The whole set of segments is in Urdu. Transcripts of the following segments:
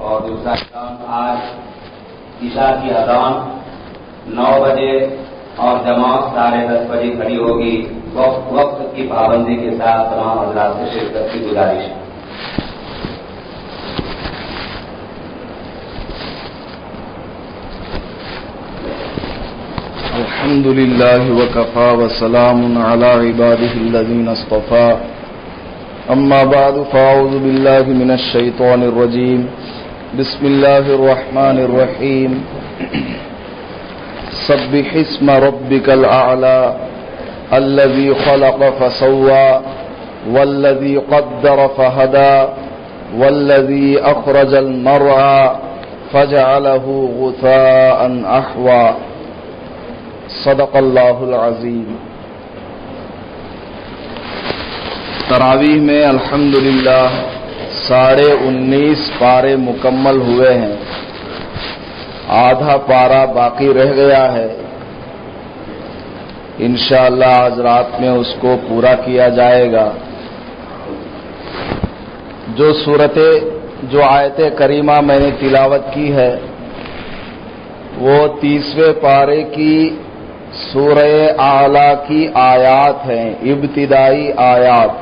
اور دوسرا کام آج عشاء کی اذان 9 بجے اور جماعت 10:30 بجے کھڑی ہوگی. وقت کی پابندی کے ساتھ تمام حضرات سے شرکت کی گزارش ہے. الحمد لله وكفى وسلام على عباده الذين اصطفى. أما بعد فأعوذ بالله من الشيطان الرجيم. بسم الله الرحمن الرحيم. سبح اسم ربك الأعلى الذي خلق فسوى والذي قدر فهدى والذي أخرج المرعى فجعله غثاء أحوى. صدق اللہ العظیم. تراویح میں الحمدللہ 19.5 پارے مکمل ہوئے ہیں. آدھا پارا باقی رہ گیا ہے. انشاءاللہ آج رات میں اس کو پورا کیا جائے گا. جو آیت کریمہ میں نے تلاوت کی ہے وہ 30ویں پارے کی سورہ اعلیٰ کی آیات ہیں، ابتدائی آیات.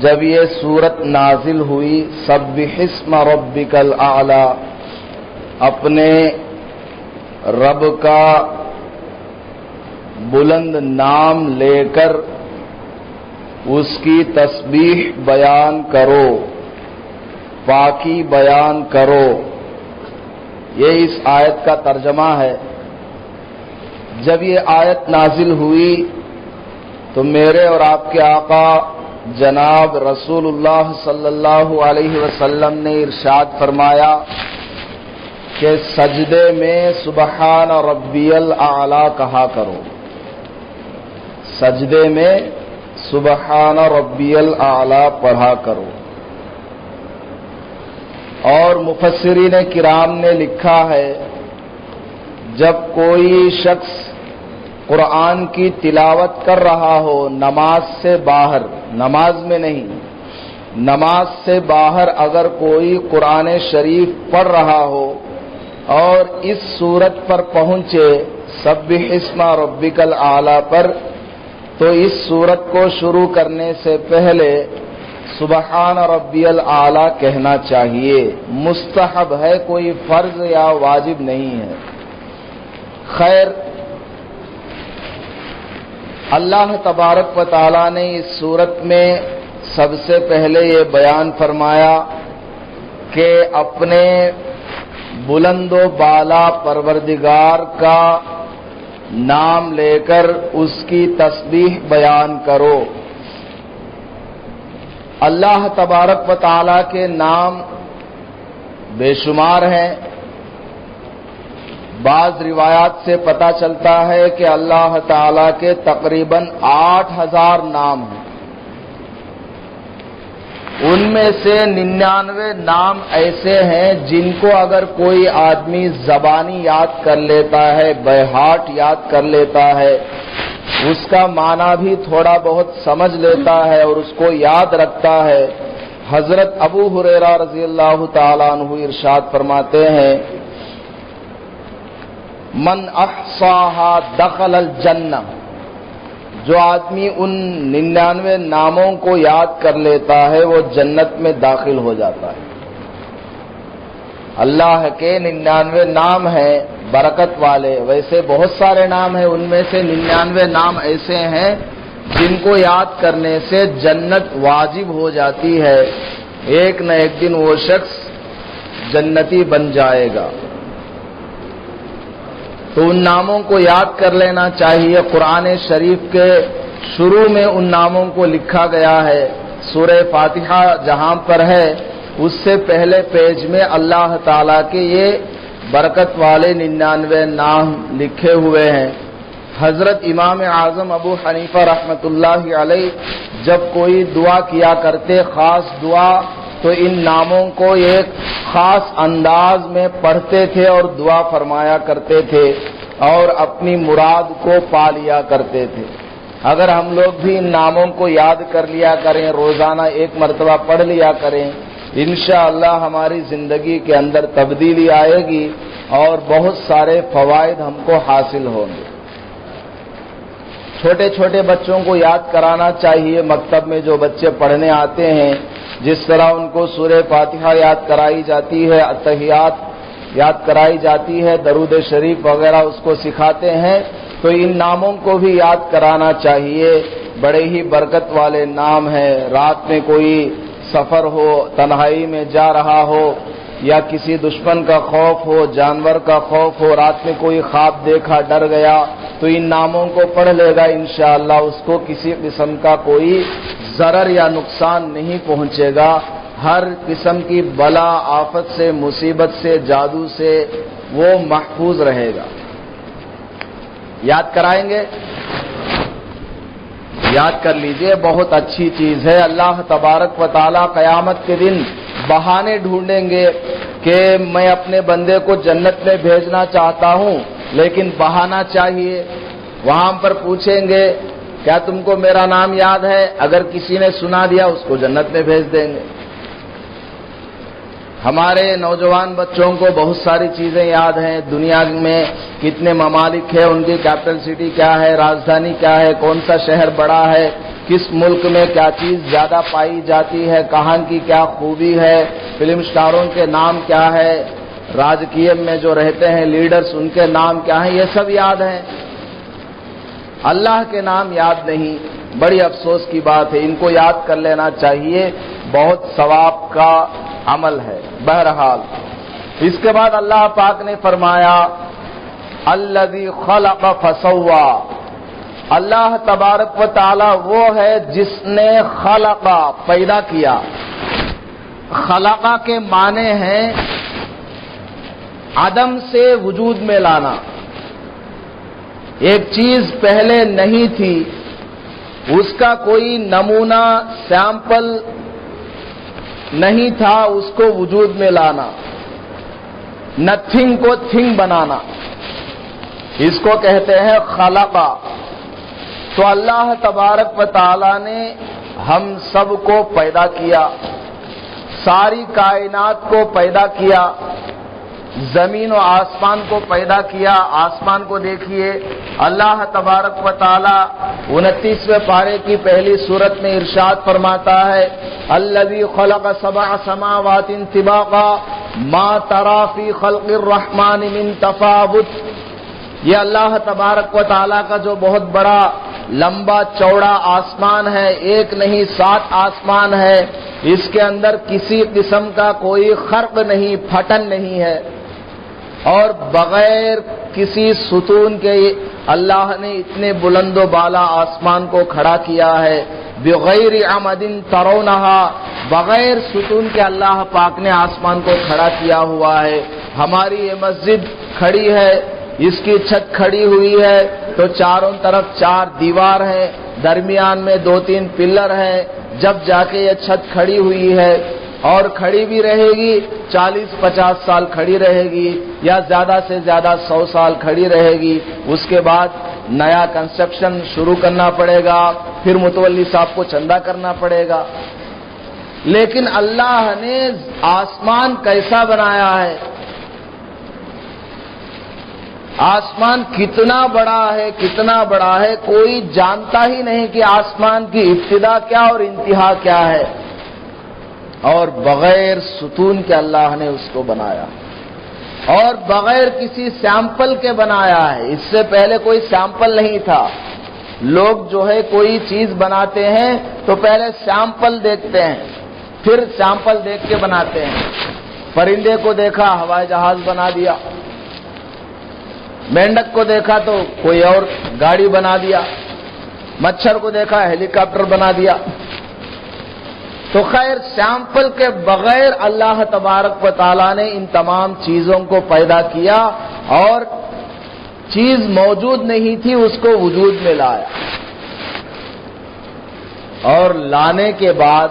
جب یہ سورت نازل ہوئی سبح اسم ربک الاعلیٰ، اپنے رب کا بلند نام لے کر اس کی تسبیح بیان کرو، پاکی بیان کرو، یہ اس آیت کا ترجمہ ہے. جب یہ آیت نازل ہوئی تو میرے اور آپ کے آقا جناب رسول اللہ صلی اللہ علیہ وسلم نے ارشاد فرمایا کہ سجدے میں سبحان ربی الاعلی کہا کرو. سجدے میں سبحان ربی الاعلی پڑھا کرو. اور مفسرین کرام نے لکھا ہے جب کوئی شخص قرآن کی تلاوت کر رہا ہو نماز سے باہر، نماز میں نہیں، نماز سے باہر اگر کوئی قرآن شریف پڑھ رہا ہو اور اس سورت پر پہنچے سبح اسم ربک الاعلی پر، تو اس سورت کو شروع کرنے سے پہلے سبحان ربی الاعلی کہنا چاہیے. مستحب ہے، کوئی فرض یا واجب نہیں ہے. خیر، اللہ تبارک و تعالی نے اس سورت میں سب سے پہلے یہ بیان فرمایا کہ اپنے بلند و بالا پروردگار کا نام لے کر اس کی تسبیح بیان کرو. اللہ تبارک و تعالی کے نام بے شمار ہیں. بعض روایات سے پتہ چلتا ہے کہ اللہ تعالی کے تقریباً 8,000 نام ہیں. ان میں سے 99 نام ایسے ہیں جن کو اگر کوئی آدمی زبانی یاد کر لیتا ہے، بہاٹ یاد کر لیتا ہے، اس کا معنی بھی تھوڑا بہت سمجھ لیتا ہے اور اس کو یاد رکھتا ہے. حضرت ابو ہریرہ رضی اللہ تعالیٰ عنہ ارشاد فرماتے ہیں من احصاها دخل الجنہ، جو آدمی ان 99 ناموں کو یاد کر لیتا ہے وہ جنت میں داخل ہو جاتا ہے. اللہ کے 99 نام ہیں برکت والے. ویسے بہت سارے نام ہیں، ان میں سے 99 نام ایسے ہیں جن کو یاد کرنے سے جنت واجب ہو جاتی ہے. ایک نہ ایک دن وہ شخص جنتی بن جائے گا. تو ان ناموں کو یاد کر لینا چاہیے. قرآن شریف کے شروع میں ان ناموں کو لکھا گیا ہے. سورہ فاتحہ جہاں پر ہے اس سے پہلے پیج میں اللہ تعالیٰ کے یہ برکت والے 99 نام لکھے ہوئے ہیں. حضرت امام اعظم ابو حنیفہ رحمۃ اللہ علیہ جب کوئی دعا کیا کرتے، خاص دعا، تو ان ناموں کو ایک خاص انداز میں پڑھتے تھے اور دعا فرمایا کرتے تھے اور اپنی مراد کو پا لیا کرتے تھے. اگر ہم لوگ بھی ان ناموں کو یاد کر لیا کریں، روزانہ ایک مرتبہ پڑھ لیا کریں، انشاءاللہ ہماری زندگی کے اندر تبدیلی آئے گی اور بہت سارے فوائد ہم کو حاصل ہوں گے۔ چھوٹے چھوٹے بچوں کو یاد کرانا چاہیے، مکتب میں جو بچے پڑھنے آتے ہیں، جس طرح ان کو سورہ فاتحہ یاد کرائی جاتی ہے، اتحیات یاد کرائی جاتی ہے، درود شریف وغیرہ اس کو سکھاتے ہیں، تو ان ناموں کو بھی یاد کرانا چاہیے۔ بڑے ہی برکت والے نام ہیں۔ رات میں کوئی سفر ہو، تنہائی میں جا رہا ہو، یا کسی دشمن کا خوف ہو، جانور کا خوف ہو، رات میں کوئی خواب دیکھا، ڈر گیا، تو ان ناموں کو پڑھ لے گا انشاءاللہ اس کو کسی قسم کا کوئی ضرر یا نقصان نہیں پہنچے گا۔ ہر قسم کی بلا آفت سے، مصیبت سے، جادو سے وہ محفوظ رہے گا۔ یاد کرائیں گے؟ یاد کر لیجئے، بہت اچھی چیز ہے۔ اللہ تبارک و تعالی قیامت کے دن بہانے ڈھونڈیں گے کہ میں اپنے بندے کو جنت میں بھیجنا چاہتا ہوں لیکن بہانہ چاہیے۔ وہاں پر پوچھیں گے کیا تم کو میرا نام یاد ہے؟ اگر کسی نے سنا دیا اس کو جنت میں بھیج دیں گے۔ ہمارے نوجوان بچوں کو بہت ساری چیزیں یاد ہیں، دنیا میں کتنے ممالک ہیں، ان کی کیپٹل سٹی کیا ہے، راجدھانی کیا ہے، کون سا شہر بڑا ہے، کس ملک میں کیا چیز زیادہ پائی جاتی ہے، کہاں کی کیا خوبی ہے، فلم سٹاروں کے نام کیا ہے، راجکیے میں جو رہتے ہیں لیڈرز ان کے نام کیا ہیں، یہ سب یاد ہیں۔ اللہ کے نام یاد نہیں، بڑی افسوس کی بات ہے۔ ان کو یاد کر لینا چاہیے، بہت ثواب کا عمل ہے۔ بہرحال اس کے بعد اللہ پاک نے فرمایا الذی خلق فسوا، اللہ تبارک و تعالی وہ ہے جس نے خلق پیدا کیا۔ خلق کے معنی ہیں عدم سے وجود میں لانا۔ ایک چیز پہلے نہیں تھی، اس کا کوئی نمونہ سیمپل نہیں تھا، اس کو وجود میں لانا، نتھنگ کو تھنگ بنانا، اس کو کہتے ہیں خلقہ۔ تو اللہ تبارک و تعالی نے ہم سب کو پیدا کیا، ساری کائنات کو پیدا کیا، زمین و آسمان کو پیدا کیا۔ آسمان کو دیکھیے، اللہ تبارک و تعالی 29ویں پارے کی پہلی سورت میں ارشاد فرماتا ہے الذی خلق 7 سماوات طباقا ما تری فی خلق الرحمن من تفاوت۔ یہ اللہ تبارک و تعالی کا جو بہت بڑا لمبا چوڑا آسمان ہے، ایک نہیں 7 آسمان ہے، اس کے اندر کسی قسم کا کوئی خرق نہیں، پھٹن نہیں ہے، اور بغیر کسی ستون کے اللہ نے اتنے بلند و بالا آسمان کو کھڑا کیا ہے۔ بغیر عمد ترونہا، بغیر ستون کے اللہ پاک نے آسمان کو کھڑا کیا ہوا ہے۔ ہماری یہ مسجد کھڑی ہے، اس کی چھت کھڑی ہوئی ہے تو چاروں طرف 4 دیوار ہیں، درمیان میں 2-3 پلر ہیں، جب جا کے یہ چھت کھڑی ہوئی ہے، اور کھڑی بھی رہے گی، 40-50 سال کھڑی رہے گی، یا زیادہ سے زیادہ 100 سال کھڑی رہے گی۔ اس کے بعد نیا کنسٹرکشن شروع کرنا پڑے گا، پھر متولی صاحب کو چندہ کرنا پڑے گا۔ لیکن اللہ نے آسمان کیسا بنایا ہے، آسمان کتنا بڑا ہے، کتنا بڑا ہے، کوئی جانتا ہی نہیں کہ آسمان کی ابتدا کیا اور انتہا کیا ہے، اور بغیر ستون کے اللہ نے اس کو بنایا، اور بغیر کسی سیمپل کے بنایا ہے۔ اس سے پہلے کوئی سیمپل نہیں تھا۔ لوگ جو ہے کوئی چیز بناتے ہیں تو پہلے سیمپل دیکھتے ہیں، پھر سیمپل دیکھ کے بناتے ہیں۔ پرندے کو دیکھا ہوائی جہاز بنا دیا، مینڈک کو دیکھا تو کوئی اور گاڑی بنا دیا، مچھر کو دیکھا ہیلی کاپٹر بنا دیا۔ تو خیر سیمپل کے بغیر اللہ تبارک و تعالیٰ نے ان تمام چیزوں کو پیدا کیا، اور چیز موجود نہیں تھی اس کو وجود میں لایا، اور لانے کے بعد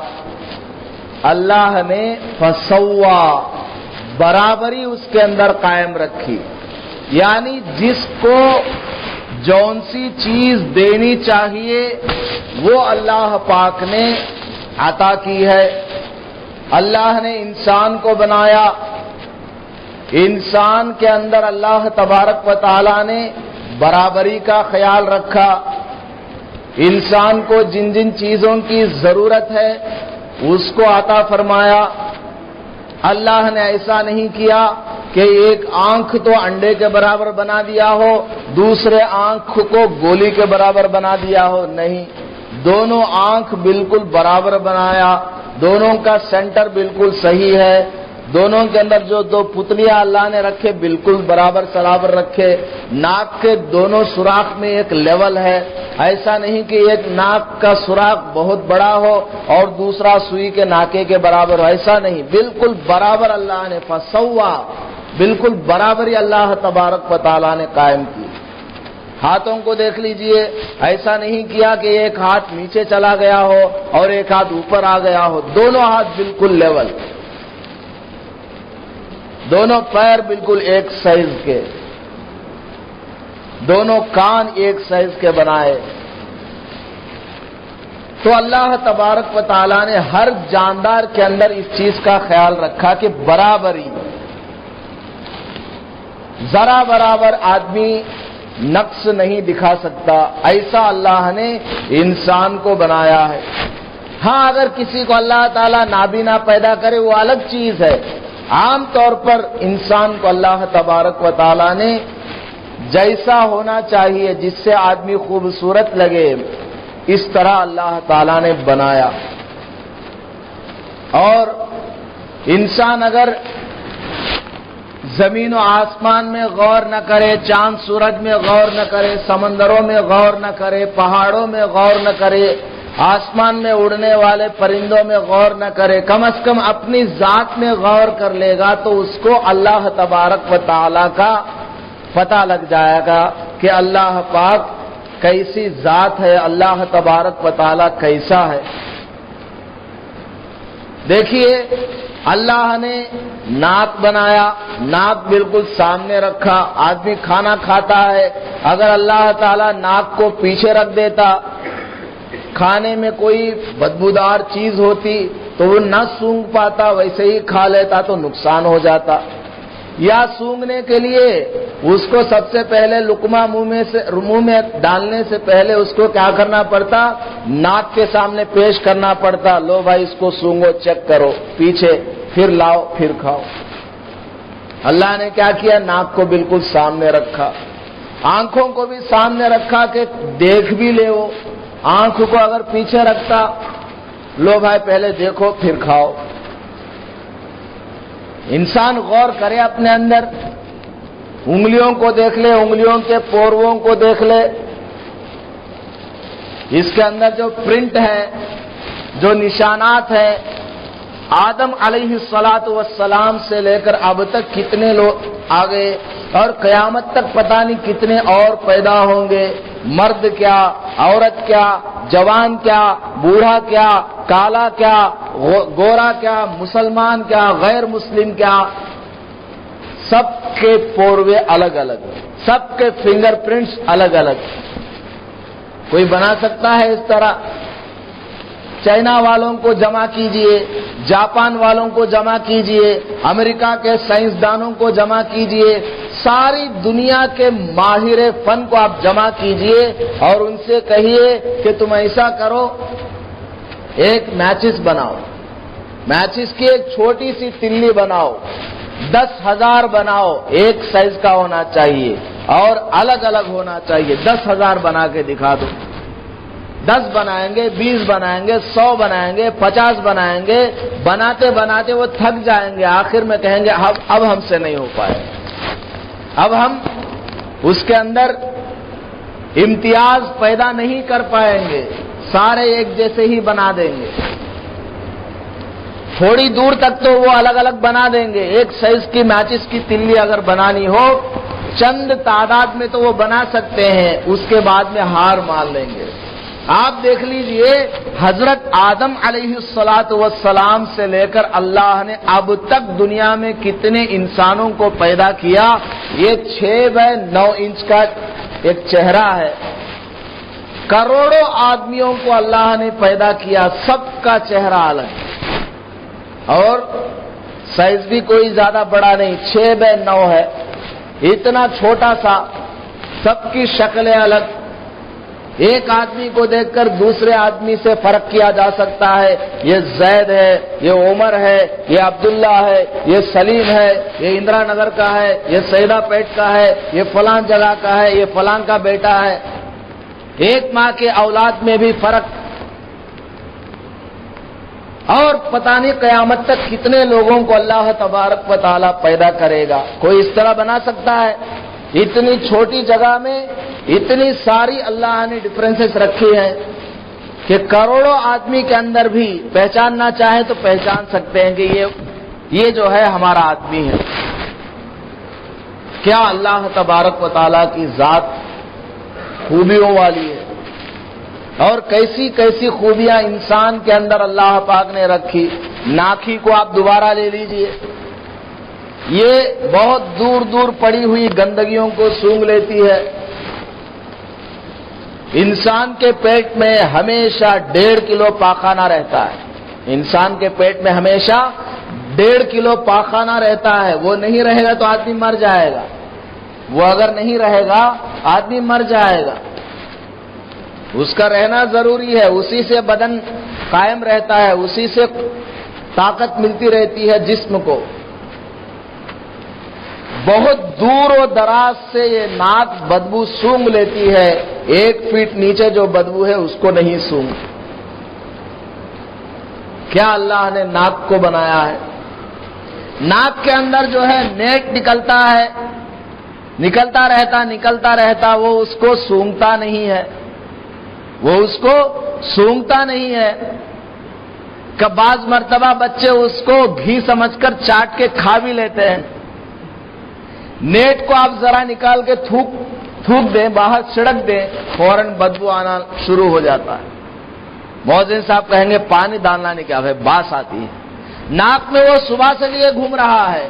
اللہ نے فسوا، برابری اس کے اندر قائم رکھی، یعنی جس کو جون سی چیز دینی چاہیے وہ اللہ پاک نے عطا کی ہے۔ اللہ نے انسان کو بنایا، انسان کے اندر اللہ تبارک و تعالی نے برابری کا خیال رکھا، انسان کو جن جن چیزوں کی ضرورت ہے اس کو عطا فرمایا۔ اللہ نے ایسا نہیں کیا کہ ایک آنکھ تو انڈے کے برابر بنا دیا ہو، دوسرے آنکھ کو گولی کے برابر بنا دیا ہو، نہیں، دونوں آنکھ بالکل برابر بنایا، دونوں کا سینٹر بالکل صحیح ہے، دونوں کے اندر جو دو پتلیاں اللہ نے رکھے بالکل برابر سرابر رکھے، ناک کے دونوں سوراخ میں ایک لیول ہے، ایسا نہیں کہ ایک ناک کا سوراخ بہت بڑا ہو اور دوسرا سوئی کے ناکے کے برابر ہو، ایسا نہیں، بالکل برابر اللہ نے فسوا، بالکل برابری اللہ تبارک و تعالیٰ نے قائم کی۔ ہاتھوں کو دیکھ لیجئے، ایسا نہیں کیا کہ ایک ہاتھ نیچے چلا گیا ہو اور ایک ہاتھ اوپر آ گیا ہو، دونوں ہاتھ بالکل لیول، دونوں پیر بالکل ایک سائز کے، دونوں کان ایک سائز کے بنائے۔ تو اللہ تبارک و تعالیٰ نے ہر جاندار کے اندر اس چیز کا خیال رکھا کہ برابری، ذرا برابر آدمی نقص نہیں دکھا سکتا، ایسا اللہ نے انسان کو بنایا ہے۔ ہاں اگر کسی کو اللہ تعالیٰ نابینا پیدا کرے وہ الگ چیز ہے، عام طور پر انسان کو اللہ تبارک و تعالیٰ نے جیسا ہونا چاہیے جس سے آدمی خوبصورت لگے اس طرح اللہ تعالیٰ نے بنایا۔ اور انسان اگر زمین و آسمان میں غور نہ کرے، چاند سورج میں غور نہ کرے، سمندروں میں غور نہ کرے، پہاڑوں میں غور نہ کرے، آسمان میں اڑنے والے پرندوں میں غور نہ کرے، کم از کم اپنی ذات میں غور کر لے گا تو اس کو اللہ تبارک و تعالیٰ کا پتہ لگ جائے گا کہ اللہ پاک کیسی ذات ہے، اللہ تبارک و تعالیٰ کیسا ہے۔ دیکھیے اللہ نے ناک بنایا، ناک بالکل سامنے رکھا، آدمی کھانا کھاتا ہے، اگر اللہ تعالیٰ ناک کو پیچھے رکھ دیتا، کھانے میں کوئی بدبودار چیز ہوتی تو وہ نہ سونگھ پاتا، ویسے ہی کھا لیتا تو نقصان ہو جاتا، یا سونگھنے کے لیے اس کو سب سے پہلے لقمہ منہ میں ڈالنے سے پہلے اس کو کیا کرنا پڑتا، ناک کے سامنے پیش کرنا پڑتا، لو بھائی اس کو سونگھو، چیک کرو پیچھے، پھر لاؤ پھر کھاؤ۔ اللہ نے کیا کیا، ناک کو بالکل سامنے رکھا، آنکھوں کو بھی سامنے رکھا کہ دیکھ بھی لے، وہ آنکھ کو اگر پیچھے رکھتا، لو بھائی پہلے دیکھو پھر کھاؤ۔ انسان غور کرے اپنے اندر، انگلیوں کو دیکھ لے، انگلیوں کے پورووں کو دیکھ لے، اس کے اندر جو پرنٹ ہے، جو نشانات ہیں، آدم علیہ الصلاۃ سے لے کر اب تک کتنے لوگ آ گئے اور قیامت تک پتہ نہیں کتنے اور پیدا ہوں گے، مرد کیا، عورت کیا، جوان کیا، بوڑھا کیا، کالا کیا، گورا کیا، مسلمان کیا، غیر مسلم کیا، سب کے پوروے الگ الگ، سب کے فنگر پرنٹس الگ الگ۔ کوئی بنا سکتا ہے اس طرح؟ چائنا والوں کو جمع کیجئے، جاپان والوں کو جمع کیجئے، امریکہ کے سائنسدانوں کو جمع کیجئے، ساری دنیا کے ماہر فن کو آپ جمع کیجئے اور ان سے کہیے کہ تم ایسا کرو، ایک میچز بناؤ، میچز کی ایک چھوٹی سی تلی بناؤ، 10,000 بناؤ، ایک سائز کا ہونا چاہیے اور الگ الگ ہونا چاہیے، 10,000 بنا کے دکھا دو، 10 بنائیں گے، 20 بنائیں گے، 100 بنائیں گے، 50 بنائیں گے، بناتے بناتے وہ تھک جائیں گے، آخر میں کہیں گے اب ہم سے نہیں ہو پائے، اب ہم اس کے اندر امتیاز پیدا نہیں کر پائیں گے، سارے ایک جیسے ہی بنا دیں گے، تھوڑی دور تک تو وہ الگ الگ بنا دیں گے، ایک سائز کی میچز کی تلی اگر بنانی ہو چند تعداد میں تو وہ بنا سکتے ہیں، اس کے بعد میں ہار مان لیں گے۔ آپ دیکھ لیجئے حضرت آدم علیہ السلام سے لے کر اللہ نے اب تک دنیا میں کتنے انسانوں کو پیدا کیا، یہ 6x9 کا ایک چہرہ ہے، کروڑوں آدمیوں کو اللہ نے پیدا کیا، سب کا چہرہ الگ، اور سائز بھی کوئی زیادہ بڑا نہیں، 6x9 ہے، اتنا چھوٹا سا، سب کی شکلیں الگ، ایک آدمی کو دیکھ کر دوسرے آدمی سے فرق کیا جا سکتا ہے، یہ زید ہے، یہ عمر ہے، یہ عبداللہ ہے، یہ سلیم ہے، یہ اندرا نگر کا ہے، یہ سیدہ پیٹ کا ہے، یہ فلان جگہ کا ہے، یہ فلان کا بیٹا ہے، ایک ماں کے اولاد میں بھی فرق، اور پتہ نہیں قیامت تک کتنے لوگوں کو اللہ تبارک و تعالی پیدا کرے گا، کوئی اس طرح بنا سکتا ہے؟ اتنی چھوٹی جگہ میں اتنی ساری اللہ نے ڈفرینسز رکھی ہیں کہ کروڑوں آدمی کے اندر بھی پہچاننا چاہیں تو پہچان سکتے ہیں کہ یہ جو ہے ہمارا آدمی ہے۔ کیا اللہ تبارک و تعالیٰ کی ذات خوبیوں والی ہے، اور کیسی کیسی خوبیاں انسان کے اندر اللہ پاک نے رکھی۔ ناکھی کو آپ دوبارہ لے لیجئے، یہ بہت دور دور پڑی ہوئی گندگیوں کو سونگھ لیتی ہے۔ انسان کے پیٹ میں ہمیشہ 1.5 کلو پاخانہ رہتا ہے، انسان کے پیٹ میں ہمیشہ 1.5 کلو پاخانہ رہتا ہے، وہ نہیں رہے گا تو آدمی مر جائے گا، وہ اگر نہیں رہے گا آدمی مر جائے گا، اس کا رہنا ضروری ہے، اسی سے بدن قائم رہتا ہے، اسی سے طاقت ملتی رہتی ہے جسم کو۔ بہت دور و دراز سے یہ ناک بدبو سونگھ لیتی ہے، 1 فٹ نیچے جو بدبو ہے اس کو نہیں سونگھ۔ کیا اللہ نے ناک کو بنایا ہے؟ ناک کے اندر جو ہے نیٹ نکلتا ہے، نکلتا رہتا، وہ اس کو سونگھتا نہیں ہے، وہ اس کو سونگھتا نہیں ہے کہ بعض مرتبہ بچے اس کو گھی سمجھ کر چاٹ کے کھا بھی لیتے ہیں۔ نیٹ کو آپ ذرا نکال کے تھوک دیں، باہر چھڑک دیں، فوراً بدبو آنا شروع ہو جاتا ہے۔ مؤذن صاحب کہیں گے پانی ڈالنا نہیں، کیا ہے باس آتی ہے۔ ناک میں وہ صبح سے لیے گھوم رہا ہے،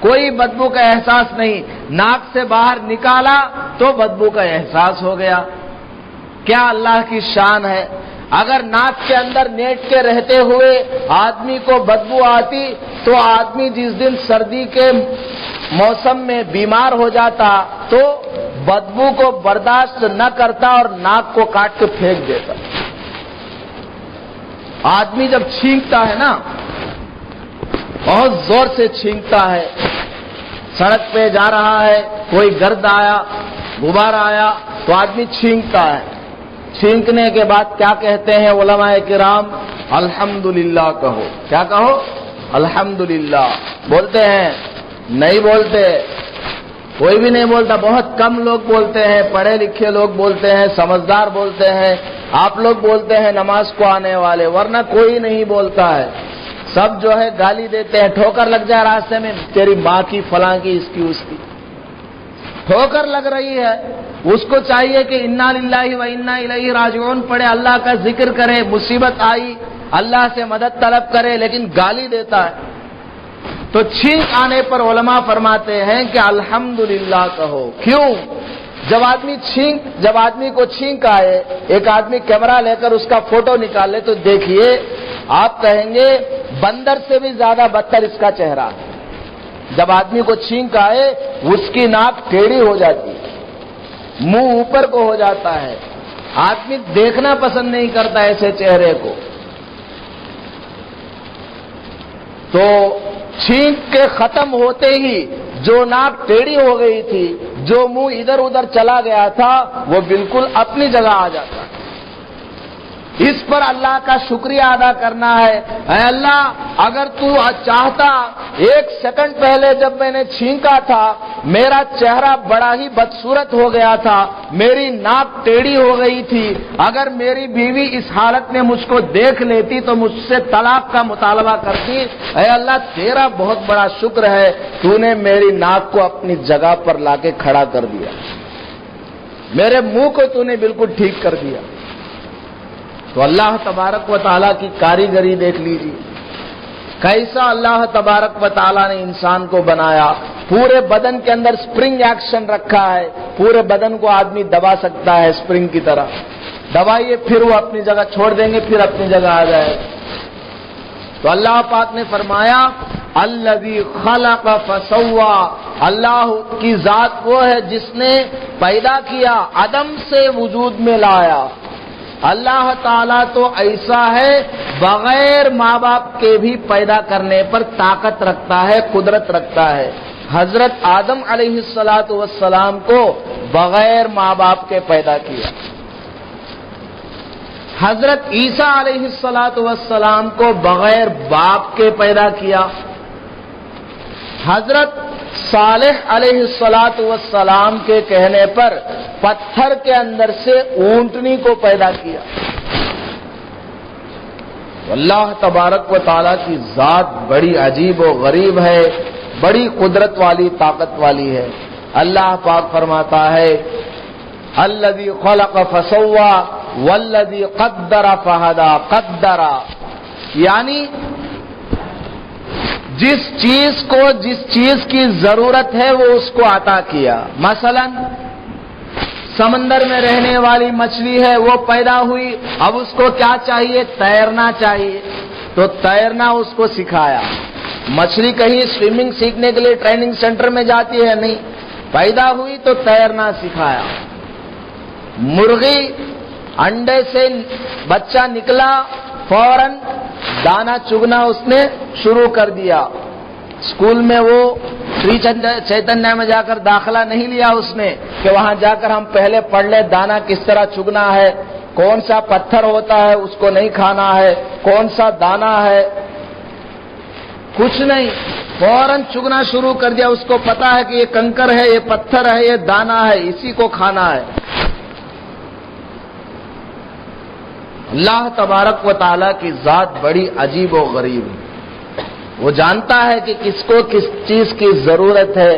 کوئی بدبو کا احساس نہیں، ناک سے باہر نکالا تو بدبو کا احساس ہو گیا۔ کیا اللہ کی شان ہے! اگر ناک کے اندر نیٹ کے رہتے ہوئے آدمی کو بدبو آتی تو آدمی جس دن سردی کے موسم میں بیمار ہو جاتا تو بدبو کو برداشت نہ کرتا اور ناک کو کاٹ کے پھینک دیتا۔ آدمی جب چھینکتا ہے نا، بہت زور سے چھینکتا ہے، سڑک پہ جا رہا ہے، کوئی گرد آیا، غبار آیا تو آدمی چھینکتا ہے۔ چھینکنے کے بعد کیا کہتے ہیں علماء کرام؟ الحمدللہ کہو۔ کیا کہو؟ الحمدللہ۔ بولتے ہیں؟ نہیں بولتے، کوئی بھی نہیں بولتا، بہت کم لوگ بولتے ہیں، پڑھے لکھے لوگ بولتے ہیں، سمجھدار بولتے ہیں، آپ لوگ بولتے ہیں نماز کو آنے والے، ورنہ کوئی نہیں بولتا ہے۔ سب جو ہے گالی دیتے ہیں، ٹھوکر لگ جائے راستے میں، تیری ماں کی، فلاں کی، اس کی، اس کی ٹھوکر لگ رہی ہے، اس کو چاہیے کہ انا للہ و انا الیہ راجعون پڑھے، اللہ کا ذکر کرے، مصیبت آئی اللہ سے مدد طلب کرے، لیکن گالی دیتا ہے۔ تو چھینک آنے پر علماء فرماتے ہیں کہ الحمدللہ کہو۔ کیوں؟ جب آدمی کو چھینک آئے، ایک آدمی کیمرہ لے کر اس کا فوٹو نکال لے تو دیکھیے، آپ کہیں گے بندر سے بھی زیادہ بدتر اس کا چہرہ ہے۔ جب آدمی کو چھینک آئے اس کی ناک ٹیڑھی ہو جاتی ہے، منہ اوپر کو ہو جاتا ہے، آدمی دیکھنا پسند نہیں کرتا ایسے چہرے کو۔ تو چھینک کے ختم ہوتے ہی جو ناک ٹیڑھی ہو گئی تھی، جو منہ ادھر ادھر چلا گیا تھا، وہ بالکل اپنی جگہ آ جاتا ہے۔ اس پر اللہ کا شکریہ ادا کرنا ہے۔ اے اللہ، اگر تو چاہتا 1 سیکنڈ پہلے جب میں نے چھینکا تھا میرا چہرہ بڑا ہی بدصورت ہو گیا تھا، میری ناک ٹیڑھی ہو گئی تھی، اگر میری بیوی اس حالت میں مجھ کو دیکھ لیتی تو مجھ سے طلاق کا مطالبہ کرتی۔ اے اللہ، تیرا بہت بڑا شکر ہے، تو نے میری ناک کو اپنی جگہ پر لا کے کھڑا کر دیا، میرے منہ کو تو نے بالکل ٹھیک کر دیا۔ تو اللہ تبارک و تعالیٰ کی کاریگری دیکھ لیجیے، کیسا اللہ تبارک و تعالیٰ نے انسان کو بنایا۔ پورے بدن کے اندر سپرنگ ایکشن رکھا ہے، پورے بدن کو آدمی دبا سکتا ہے سپرنگ کی طرح، دبائیے پھر وہ اپنی جگہ چھوڑ دیں گے، پھر اپنی جگہ آ جائے۔ تو اللہ پاک نے فرمایا الذی خلق فسوا، اللہ کی ذات وہ ہے جس نے پیدا کیا، عدم سے وجود میں لایا۔ اللہ تعالیٰ تو ایسا ہے بغیر ماں باپ کے بھی پیدا کرنے پر طاقت رکھتا ہے، قدرت رکھتا ہے۔ حضرت آدم علیہ السلام کو بغیر ماں باپ کے پیدا کیا، حضرت عیسیٰ علیہ السلام کو بغیر باپ کے پیدا کیا، حضرت صالح علیہ السلام کے کہنے پر پتھر کے اندر سے اونٹنی کو پیدا کیا۔ اللہ تبارک و تعالیٰ کی ذات بڑی عجیب و غریب ہے، بڑی قدرت والی، طاقت والی ہے۔ اللہ پاک فرماتا ہے الذی خلق فسوا والذی قدر فہدی، قدر یعنی جس چیز کی ضرورت ہے وہ اس کو عطا کیا۔ مثلا سمندر میں رہنے والی مچھلی ہے، وہ پیدا ہوئی، اب اس کو کیا چاہیے؟ تیرنا چاہیے، تو تیرنا اس کو سکھایا۔ مچھلی کہیں سوئمنگ سیکھنے کے لیے ٹریننگ سینٹر میں جاتی ہے؟ نہیں، پیدا ہوئی تو تیرنا سکھایا۔ مرغی انڈے سے بچہ نکلا، فوراً دانا چگنا اس نے شروع کر دیا۔ اسکول میں وہ شری چیتنیہ میں جا کر داخلہ نہیں لیا اس نے کہ وہاں جا کر ہم پہلے پڑھ لیں دانا کس طرح چگنا ہے، کون سا پتھر ہوتا ہے اس کو نہیں کھانا ہے، کون سا دانا ہے، کچھ نہیں، فوراً چگنا شروع کر دیا۔ اس کو پتا ہے کہ یہ کنکر ہے، یہ پتھر ہے، یہ دانا ہے، اسی کو کھانا ہے۔ اللہ تبارک و تعالیٰ کی ذات بڑی عجیب و غریب ہے، وہ جانتا ہے کہ کس کو کس چیز کی ضرورت ہے،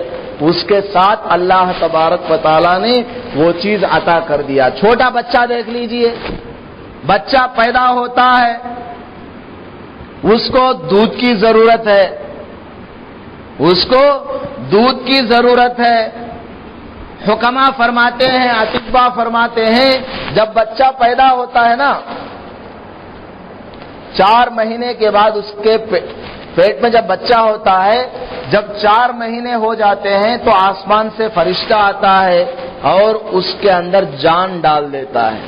اس کے ساتھ اللہ تبارک و تعالیٰ نے وہ چیز عطا کر دیا۔ چھوٹا بچہ دیکھ لیجئے، بچہ پیدا ہوتا ہے، اس کو دودھ کی ضرورت ہے، اس کو دودھ کی ضرورت ہے۔ حکما فرماتے ہیں، اطباء فرماتے ہیں، جب بچہ پیدا ہوتا ہے نا، 4 مہینے کے بعد اس کے پیٹ میں جب بچہ ہوتا ہے، جب 4 مہینے ہو جاتے ہیں تو آسمان سے فرشتہ آتا ہے اور اس کے اندر جان ڈال دیتا ہے،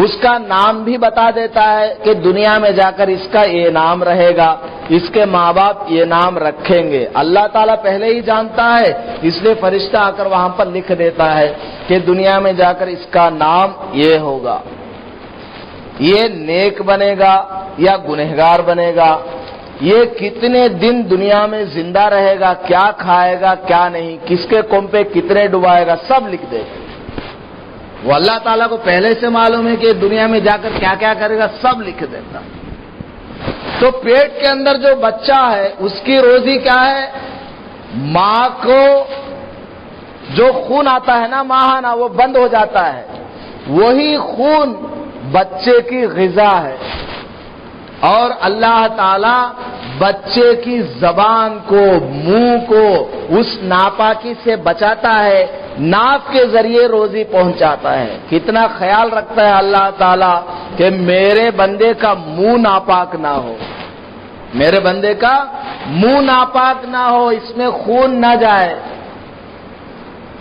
اس کا نام بھی بتا دیتا ہے کہ دنیا میں جا کر اس کا یہ نام رہے گا، اس کے ماں باپ یہ نام رکھیں گے۔ اللہ تعالیٰ پہلے ہی جانتا ہے، اس لیے فرشتہ آ کر وہاں پر لکھ دیتا ہے کہ دنیا میں جا کر اس کا نام یہ ہوگا، یہ نیک بنے گا یا گنہگار بنے گا، یہ کتنے دن دنیا میں زندہ رہے گا، کیا کھائے گا کیا نہیں، کس کے کم پہ کتنے ڈبائے گا، سب لکھ دے گا۔ وہ اللہ تعالیٰ کو پہلے سے معلوم ہے کہ دنیا میں جا کر کیا کیا کرے گا، سب لکھ دیتا۔ تو پیٹ کے اندر جو بچہ ہے اس کی روزی کیا ہے؟ ماں کو جو خون آتا ہے نا ماہانہ، وہ بند ہو جاتا ہے، وہی خون بچے کی غذا ہے۔ اور اللہ تعالی بچے کی زبان کو، منہ کو اس ناپاکی سے بچاتا ہے، ناف کے ذریعے روزی پہنچاتا ہے۔ کتنا خیال رکھتا ہے اللہ تعالیٰ کہ میرے بندے کا منہ ناپاک نہ ہو، میرے بندے کا منہ ناپاک نہ ہو، اس میں خون نہ جائے۔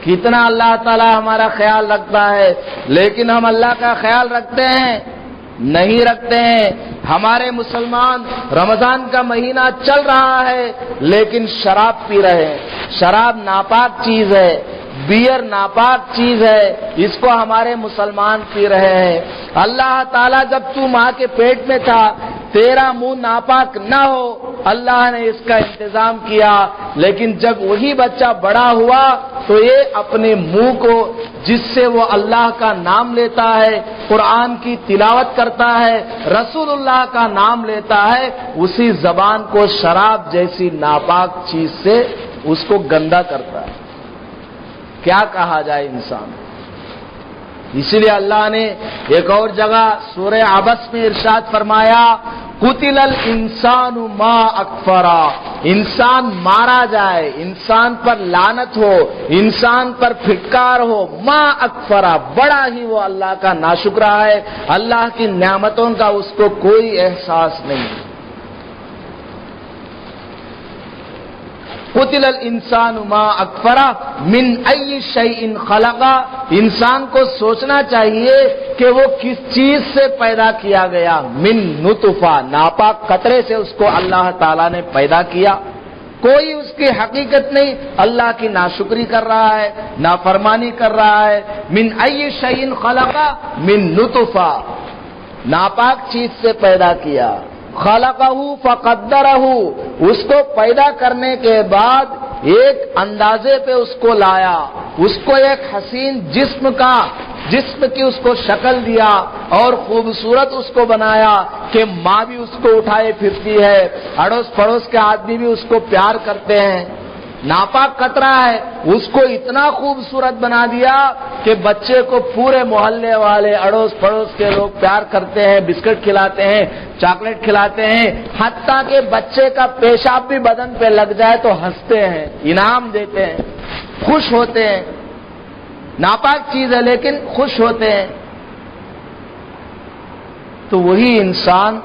کتنا اللہ تعالیٰ ہمارا خیال رکھتا ہے، لیکن ہم اللہ کا خیال رکھتے ہیں؟ نہیں رکھتے ہیں۔ ہمارے مسلمان رمضان کا مہینہ چل رہا ہے لیکن شراب پی رہے ہیں۔ شراب ناپاک چیز ہے، بیئر ناپاک چیز ہے، اس کو ہمارے مسلمان پی رہے ہیں۔ اللہ تعالیٰ جب تو ماں کے پیٹ میں تھا، تیرا منہ ناپاک نہ ہو، اللہ نے اس کا انتظام کیا، لیکن جب وہی بچہ بڑا ہوا تو یہ اپنے منہ کو، جس سے وہ اللہ کا نام لیتا ہے، قرآن کی تلاوت کرتا ہے، رسول اللہ کا نام لیتا ہے، اسی زبان کو شراب جیسی ناپاک چیز سے اس کو گندا کرتا ہے۔ کیا کہا جائے انسان؟ اسی لیے اللہ نے ایک اور جگہ سورہ عبس میں ارشاد فرمایا، قتل الانسان ما اکفرا، انسان مارا جائے، انسان پر لعنت ہو، انسان پر پھٹکار ہو، ما اکفرا، بڑا ہی وہ اللہ کا ناشکرا ہے، اللہ کی نعمتوں کا اس کو کوئی احساس نہیں۔ قتل الانسان ما اکفرہ من ای شیء خلقہ، انسان کو سوچنا چاہیے کہ وہ کس چیز سے پیدا کیا گیا، من نطفہ، ناپاک قطرے سے اس کو اللہ تعالیٰ نے پیدا کیا، کوئی اس کی حقیقت نہیں، اللہ کی ناشکری کر رہا ہے، نافرمانی کر رہا ہے۔ من ای شیء خلقہ من نطفہ، ناپاک چیز سے پیدا کیا، خلقہ فقدرہ، اس کو پیدا کرنے کے بعد ایک اندازے پہ اس کو لایا، اس کو ایک حسین جسم کی اس کو شکل دیا اور خوبصورت اس کو بنایا کہ ماں بھی اس کو اٹھائے پھرتی ہے، اڑوس پڑوس کے آدمی بھی اس کو پیار کرتے ہیں۔ ناپاک قطرہ ہے، اس کو اتنا خوبصورت بنا دیا کہ بچے کو پورے محلے والے اڑوس پڑوس کے لوگ پیار کرتے ہیں، بسکٹ کھلاتے ہیں، چاکلیٹ کھلاتے ہیں، حتیٰ کہ بچے کا پیشاب بھی بدن پہ لگ جائے تو ہنستے ہیں، انعام دیتے ہیں، خوش ہوتے ہیں۔ ناپاک چیز ہے لیکن خوش ہوتے ہیں۔ تو وہی انسان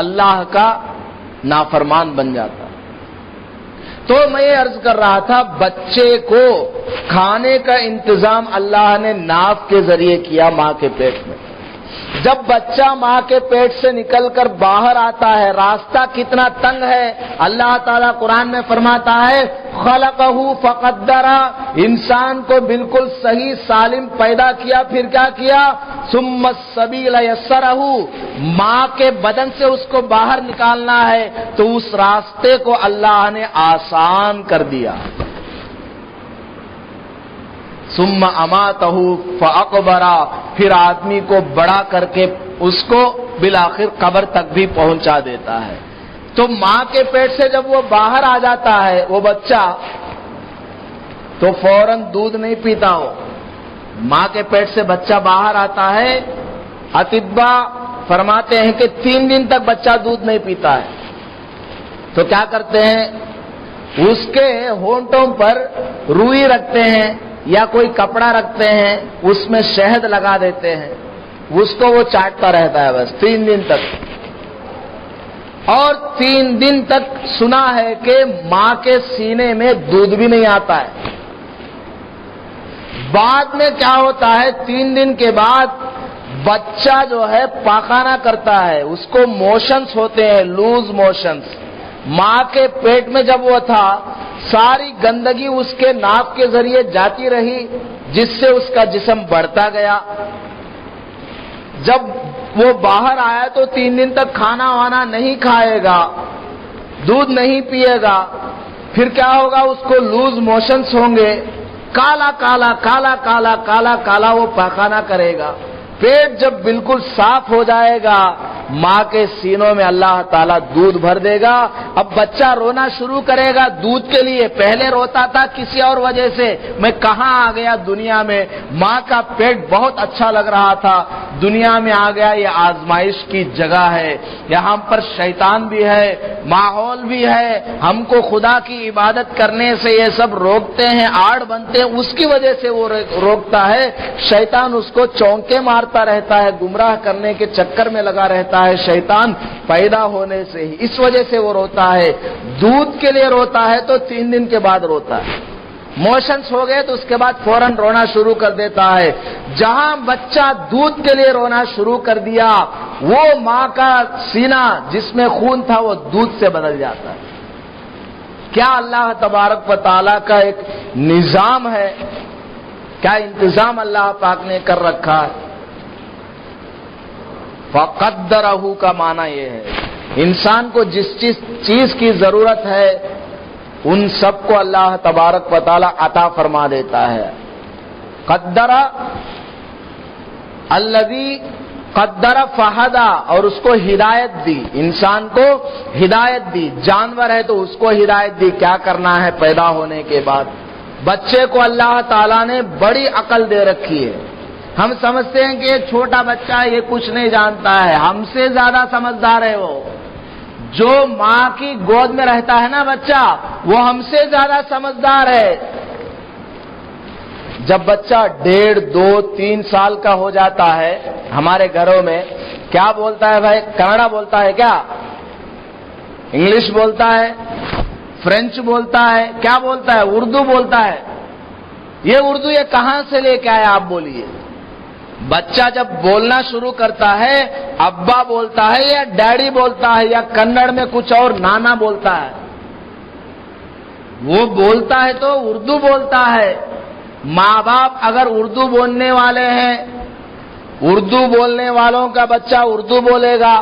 اللہ کا نافرمان بن جاتا۔ تو میں یہ عرض کر رہا تھا، بچے کو کھانے کا انتظام اللہ نے ناف کے ذریعے کیا ماں کے پیٹ میں۔ جب بچہ ماں کے پیٹ سے نکل کر باہر آتا ہے، راستہ کتنا تنگ ہے، اللہ تعالیٰ قرآن میں فرماتا ہے خلقہ فقدرہ، انسان کو بالکل صحیح سالم پیدا کیا، پھر کیا کیا، ثم السبیل یسرہ، ماں کے بدن سے اس کو باہر نکالنا ہے تو اس راستے کو اللہ نے آسان کر دیا۔ ثم اماتہ فاقبرہ، پھر آدمی کو بڑا کر کے اس کو بالآخر قبر تک بھی پہنچا دیتا ہے۔ تو ماں کے پیٹ سے جب وہ باہر آ جاتا ہے وہ بچہ، تو فوراً دودھ نہیں پیتا ہو۔ ماں کے پیٹ سے بچہ باہر آتا ہے، اطباء فرماتے ہیں کہ 3 دن تک بچہ دودھ نہیں پیتا ہے۔ تو کیا کرتے ہیں، اس کے ہونٹوں پر روئی رکھتے ہیں یا کوئی کپڑا رکھتے ہیں، اس میں شہد لگا دیتے ہیں، اس کو وہ چاٹتا رہتا ہے بس 3 دن تک۔ اور 3 دن تک سنا ہے کہ ماں کے سینے میں دودھ بھی نہیں آتا ہے۔ بعد میں کیا ہوتا ہے، 3 دن کے بعد بچہ جو ہے پاخانہ کرتا ہے، اس کو موشنز ہوتے ہیں، لوز موشنز۔ ماں کے پیٹ میں جب وہ تھا ساری گندگی اس کے ناک کے ذریعے جاتی رہی، جس سے اس کا جسم بڑھتا گیا۔ جب وہ باہر آیا تو 3 دن تک کھانا وانا نہیں کھائے گا، دودھ نہیں پیے گا، پھر کیا ہوگا، اس کو لوز موشنز ہوں گے، کالا کالا کالا کالا کالا کالا وہ پاخانہ کرے گا۔ پیٹ جب بالکل صاف ہو جائے گا، ماں کے سینوں میں اللہ تعالیٰ دودھ بھر دے گا۔ اب بچہ رونا شروع کرے گا دودھ کے لیے، پہلے روتا تھا کسی اور وجہ سے، میں کہاں آ گیا دنیا میں، ماں کا پیٹ بہت اچھا لگ رہا تھا، دنیا میں آ گیا یہ آزمائش کی جگہ ہے، یہاں پر شیطان بھی ہے، ماحول بھی ہے، ہم کو خدا کی عبادت کرنے سے یہ سب روکتے ہیں، آڑ بنتے ہیں، اس کی وجہ سے وہ روکتا ہے۔ شیطان اس کو چونکے مارتا رہتا ہے، گمراہ کرنے کے چکر میں لگا رہتا ہے شیطان پیدا ہونے سے ہی، اس وجہ سے وہ روتا ہے۔ دودھ کے لیے روتا ہے تو 3 دن کے بعد روتا ہے، موشنز ہو گئے تو اس کے بعد فوراً رونا شروع کر دیتا ہے۔ جہاں بچہ دودھ کے لیے رونا شروع کر دیا، وہ ماں کا سینہ جس میں خون تھا وہ دودھ سے بدل جاتا ہے۔ کیا اللہ تبارک و تعالیٰ کا ایک نظام ہے، کیا انتظام اللہ پاک نے کر رکھا ہے۔ فقدرہ کا معنی یہ ہے، انسان کو جس چیز کی ضرورت ہے ان سب کو اللہ تبارک و تعالی عطا فرما دیتا ہے۔ قدر الذی قدر فہدی، اور اس کو ہدایت دی، انسان کو ہدایت دی۔ جانور ہے تو اس کو ہدایت دی کیا کرنا ہے پیدا ہونے کے بعد۔ بچے کو اللہ تعالیٰ نے بڑی عقل دے رکھی ہے۔ ہم سمجھتے ہیں کہ یہ چھوٹا بچہ ہے، یہ کچھ نہیں جانتا ہے، ہم سے زیادہ سمجھدار ہے وہ۔ جو ماں کی گود میں رہتا ہے نا بچہ، وہ ہم سے زیادہ سمجھدار ہے۔ جب بچہ 1.5 2 3 سال کا ہو جاتا ہے، ہمارے گھروں میں کیا بولتا ہے بھائی، کنڑا بولتا ہے کیا، انگلش بولتا ہے، فرینچ بولتا ہے، کیا بولتا ہے؟ اردو بولتا ہے۔ یہ اردو یہ کہاں سے لے کے آیا آپ بولیے؟ بچہ جب بولنا شروع کرتا ہے ابا بولتا ہے یا ڈیڈی بولتا ہے یا کنڑ میں کچھ اور نانا بولتا ہے، وہ بولتا ہے تو اردو بولتا ہے۔ ماں باپ اگر اردو بولنے والے ہیں، اردو بولنے والوں کا بچہ اردو بولے گا،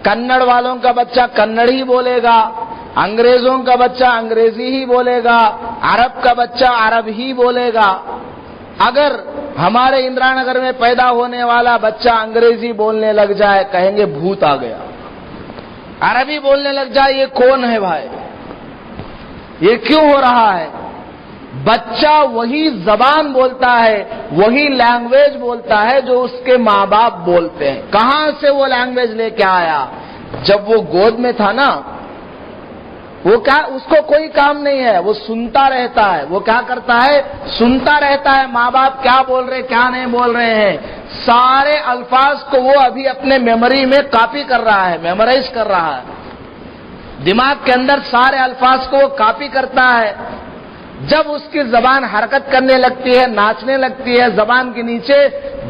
کنڑ والوں کا بچہ کنڑ ہی بولے گا، انگریزوں کا بچہ انگریزی ہی بولے گا، عرب کا بچہ عرب ہی بولے گا۔ اگر ہمارے اندرا نگر میں پیدا ہونے والا بچہ انگریزی بولنے لگ جائے کہیں گے بھوت آ گیا، عربی بولنے لگ جائے یہ کون ہے بھائی؟ یہ کیوں ہو رہا ہے؟ بچہ وہی زبان بولتا ہے، وہی لینگویج بولتا ہے جو اس کے ماں باپ بولتے ہیں۔ کہاں سے وہ لینگویج لے کے آیا؟ جب وہ گود میں تھا نا، وہ کیا اس کو کوئی کام نہیں ہے، وہ سنتا رہتا ہے۔ وہ کیا کرتا ہے؟ سنتا رہتا ہے ماں باپ کیا بول رہے کیا نہیں بول رہے ہیں، سارے الفاظ کو وہ ابھی اپنے میموری میں کاپی کر رہا ہے، میمورائز کر رہا ہے، دماغ کے اندر سارے الفاظ کو وہ کاپی کرتا ہے۔ جب اس کی زبان حرکت کرنے لگتی ہے، ناچنے لگتی ہے، زبان کے نیچے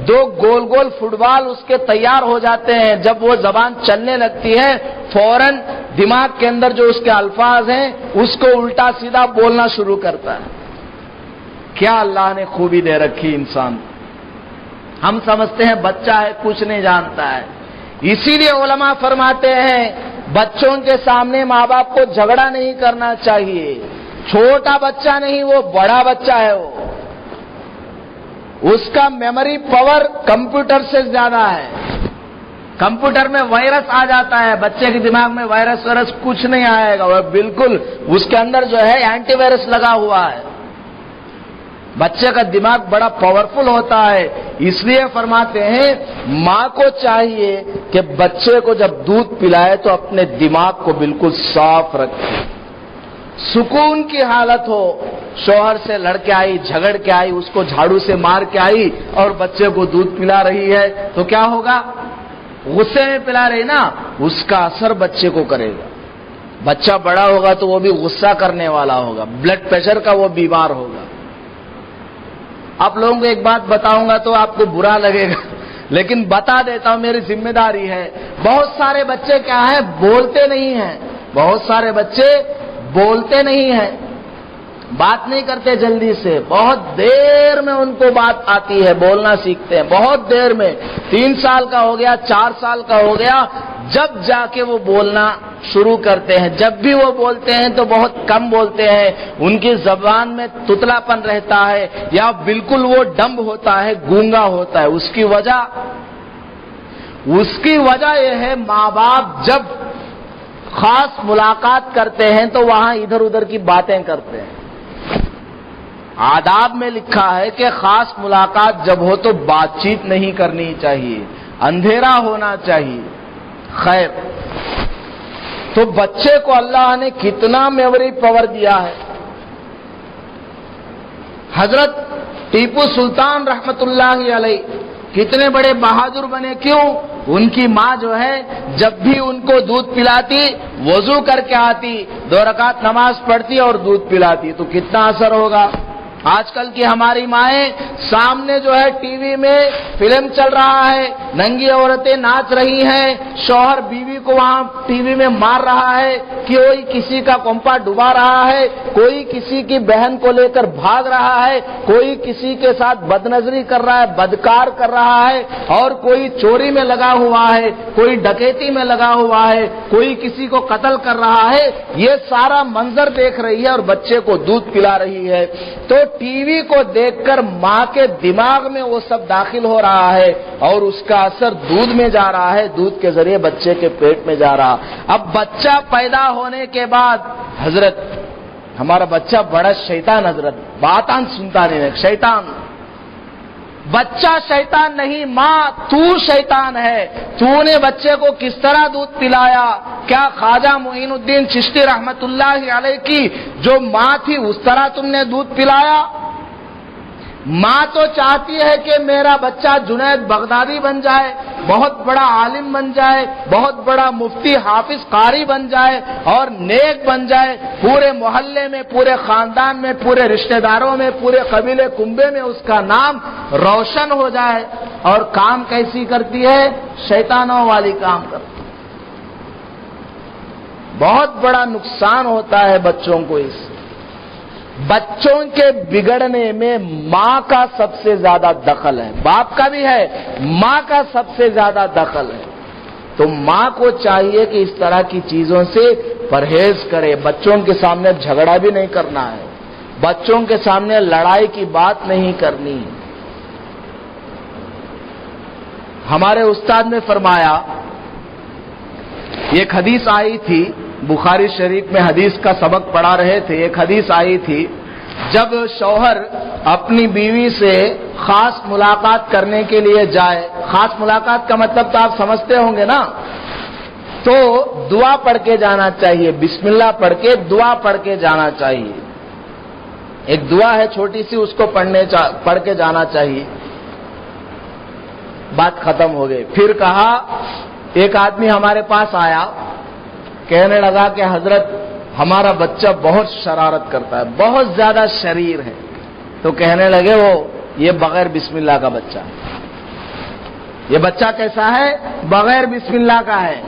دو گول گول فٹ بال اس کے تیار ہو جاتے ہیں، جب وہ زبان چلنے لگتی ہے فوراً دماغ کے اندر جو اس کے الفاظ ہیں اس کو الٹا سیدھا بولنا شروع کرتا ہے۔ کیا اللہ نے خوبی دے رکھی انسان، ہم سمجھتے ہیں بچہ ہے کچھ نہیں جانتا ہے۔ اسی لیے علماء فرماتے ہیں بچوں کے سامنے ماں باپ کو جھگڑا نہیں کرنا چاہیے۔ چھوٹا بچہ نہیں، وہ بڑا بچہ ہے، وہ اس کا میموری پاور کمپیوٹر سے زیادہ ہے۔ کمپیوٹر میں وائرس آ جاتا ہے، بچے کے دماغ میں وائرس کچھ نہیں آئے گا، وہ بالکل اس کے اندر جو ہے اینٹی وائرس لگا ہوا ہے۔ بچے کا دماغ بڑا پاورفل ہوتا ہے، اس لیے فرماتے ہیں ماں کو چاہیے کہ بچے کو جب دودھ پلائے تو اپنے دماغ کو بالکل صاف رکھے، سکون کی حالت ہو۔ شوہر سے لڑ کے آئی، جھگڑ کے آئی، اس کو جھاڑو سے مار کے آئی اور بچے کو دودھ پلا رہی ہے تو کیا ہوگا؟ غصے میں پلا رہی نا، اس کا اثر بچے کو کرے گا۔ بچہ بڑا ہوگا تو وہ بھی غصہ کرنے والا ہوگا، بلڈ پریشر کا وہ بیمار ہوگا۔ آپ لوگوں کو ایک بات بتاؤں گا تو آپ کو برا لگے گا، لیکن بتا دیتا ہوں، میری ذمہ داری ہے۔ بہت سارے بچے کیا ہیں؟ بولتے نہیں ہیں۔ بہت سارے بچے بولتے نہیں ہیں، بات نہیں کرتے جلدی سے، بہت دیر میں ان کو بات آتی ہے، بولنا سیکھتے ہیں بہت دیر میں، 3 سال کا ہو گیا، 4 سال کا ہو گیا، جب جا کے وہ بولنا شروع کرتے ہیں۔ جب بھی وہ بولتے ہیں تو بہت کم بولتے ہیں، ان کی زبان میں تتلا پن رہتا ہے یا بالکل وہ ڈمب ہوتا ہے، گونگا ہوتا ہے۔ اس کی وجہ یہ ہے ماں باپ جب خاص ملاقات کرتے ہیں تو وہاں ادھر ادھر کی باتیں کرتے ہیں۔ آداب میں لکھا ہے کہ خاص ملاقات جب ہو تو بات چیت نہیں کرنی چاہیے، اندھیرا ہونا چاہیے۔ خیر، تو بچے کو اللہ نے کتنا میموری پاور دیا ہے۔ حضرت ٹیپو سلطان رحمت اللہ علیہ کتنے بڑے بہادر بنے، کیوں؟ ان کی ماں جو ہے جب بھی ان کو دودھ پلاتی، وضو کر کے آتی، 2 رکعت نماز پڑھتی اور دودھ پلاتی، تو کتنا اثر ہوگا۔ آج کل کی ہماری مائیں سامنے جو ہے ٹی وی میں فلم چل رہا ہے، ننگی عورتیں ناچ رہی ہیں، شوہر بیوی کو وہاں ٹی وی میں مار رہا ہے، کوئی کسی کا کنپا ڈبا رہا ہے، کوئی کسی کی بہن کو لے کر بھاگ رہا ہے، کوئی کسی کے ساتھ بدنظری کر رہا ہے، بدکار کر رہا ہے، اور کوئی چوری میں لگا ہوا ہے، کوئی ڈکیتی میں لگا ہوا ہے، کوئی کسی کو قتل کر رہا ہے۔ یہ سارا منظر دیکھ رہی ہے اور بچے کو دودھ پلا رہی ہے، تو ٹی وی کو دیکھ کر ماں کے دماغ میں وہ سب داخل ہو رہا ہے اور اس کا اثر دودھ میں جا رہا ہے، دودھ کے ذریعے بچے کے پیٹ میں جا رہا۔ اب بچہ پیدا ہونے کے بعد حضرت ہمارا بچہ بڑا شیطان، حضرت باتاں سنتا نہیں ہے، شیطان۔ بچہ شیطان نہیں، ماں تو شیطان ہے۔ تو نے بچے کو کس طرح دودھ پلایا؟ کیا خواجہ معین الدین چشتی رحمت اللہ علیہ کی جو ماں تھی اس طرح تم نے دودھ پلایا؟ ماں تو چاہتی ہے کہ میرا بچہ جنید بغدادی بن جائے، بہت بڑا عالم بن جائے، بہت بڑا مفتی حافظ قاری بن جائے اور نیک بن جائے، پورے محلے میں، پورے خاندان میں، پورے رشتہ داروں میں، پورے قبیلے کنبے میں اس کا نام روشن ہو جائے، اور کام کیسی کرتی ہے؟ شیطانوں والی کام کرتی ہے۔ بہت بڑا نقصان ہوتا ہے بچوں کو اس سے۔ بچوں کے بگڑنے میں ماں کا سب سے زیادہ دخل ہے، باپ کا بھی ہے، ماں کا سب سے زیادہ دخل ہے۔ تو ماں کو چاہیے کہ اس طرح کی چیزوں سے پرہیز کرے، بچوں کے سامنے جھگڑا بھی نہیں کرنا ہے، بچوں کے سامنے لڑائی کی بات نہیں کرنی ہے۔ ہمارے استاد نے فرمایا، ایک حدیث آئی تھی، بخاری شریف میں حدیث کا سبق پڑھا رہے تھے، ایک حدیث آئی تھی، جب شوہر اپنی بیوی سے خاص ملاقات کرنے کے لیے جائے، خاص ملاقات کا مطلب تو آپ سمجھتے ہوں گے نا، تو دعا پڑھ کے جانا چاہیے، بسم اللہ پڑھ کے دعا پڑھ کے جانا چاہیے۔ ایک دعا ہے چھوٹی سی، اس کو پڑھ کے جانا چاہیے۔ بات ختم ہو گئی۔ پھر کہا، ایک آدمی ہمارے پاس آیا، کہنے لگا کہ حضرت ہمارا بچہ بہت شرارت کرتا ہے، بہت زیادہ شریر ہے۔ تو کہنے لگے وہ یہ بغیر بسم اللہ کا بچہ ہے۔ یہ بچہ کیسا ہے؟ بغیر بسم اللہ کا ہے۔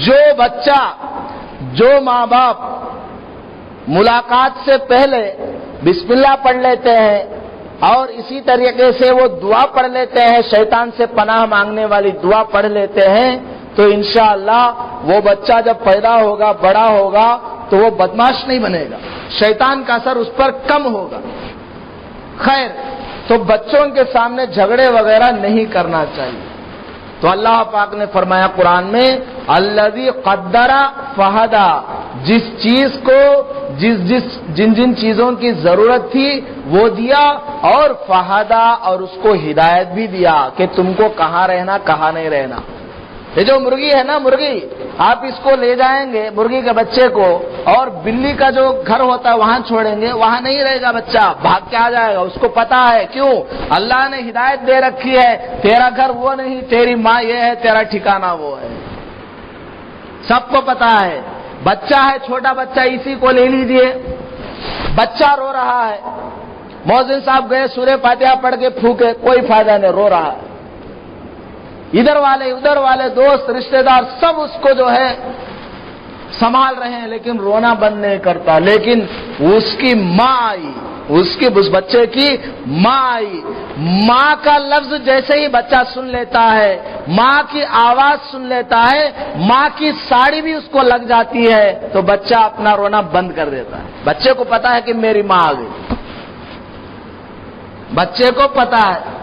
جو بچہ، جو ماں باپ ملاقات سے پہلے بسم اللہ پڑھ لیتے ہیں اور اسی طریقے سے وہ دعا پڑھ لیتے ہیں، شیطان سے پناہ مانگنے والی دعا پڑھ لیتے ہیں، تو انشاءاللہ وہ بچہ جب پیدا ہوگا، بڑا ہوگا، تو وہ بدماش نہیں بنے گا، شیطان کا اثر اس پر کم ہوگا۔ خیر، تو بچوں کے سامنے جھگڑے وغیرہ نہیں کرنا چاہیے۔ تو اللہ پاک نے فرمایا قرآن میں، الذی قدر فہدی، جس چیز کو جن جن چیزوں کی ضرورت تھی وہ دیا، اور فہدی، اور اس کو ہدایت بھی دیا کہ تم کو کہاں رہنا، کہاں نہیں رہنا۔ یہ جو مرغی ہے نا، مرغی، آپ اس کو لے جائیں گے، مرغی کے بچے کو، اور بلی کا جو گھر ہوتا ہے وہاں چھوڑیں گے، وہاں نہیں رہے گا بچہ، بھاگ کے آ جائے گا۔ اس کو پتا ہے، کیوں؟ اللہ نے ہدایت دے رکھی ہے، تیرا گھر وہ نہیں، تیری ماں یہ ہے، تیرا ٹھکانہ وہ ہے، سب کو پتا ہے۔ بچہ ہے، چھوٹا بچہ، اسی کو لے لیجئے، بچہ رو رہا ہے، مؤذن صاحب گئے، سورہ فاتحہ پڑھ کے پھونکے، کوئی فائدہ نہیں، رو رہا ہے۔ ادھر والے دوست، رشتہ دار سب اس کو جو ہے سنبھال رہے ہیں، لیکن رونا بند نہیں کرتا۔ لیکن اس کی ماں آئی، اس بچے کی ماں آئی، ماں کا لفظ جیسے ہی بچہ سن لیتا ہے، ماں کی آواز سن لیتا ہے، ماں کی ساڑی بھی اس کو لگ جاتی ہے، تو بچہ اپنا رونا بند کر دیتا ہے۔ بچے کو پتا ہے کہ میری ماں آ گئی، بچے کو پتا ہے۔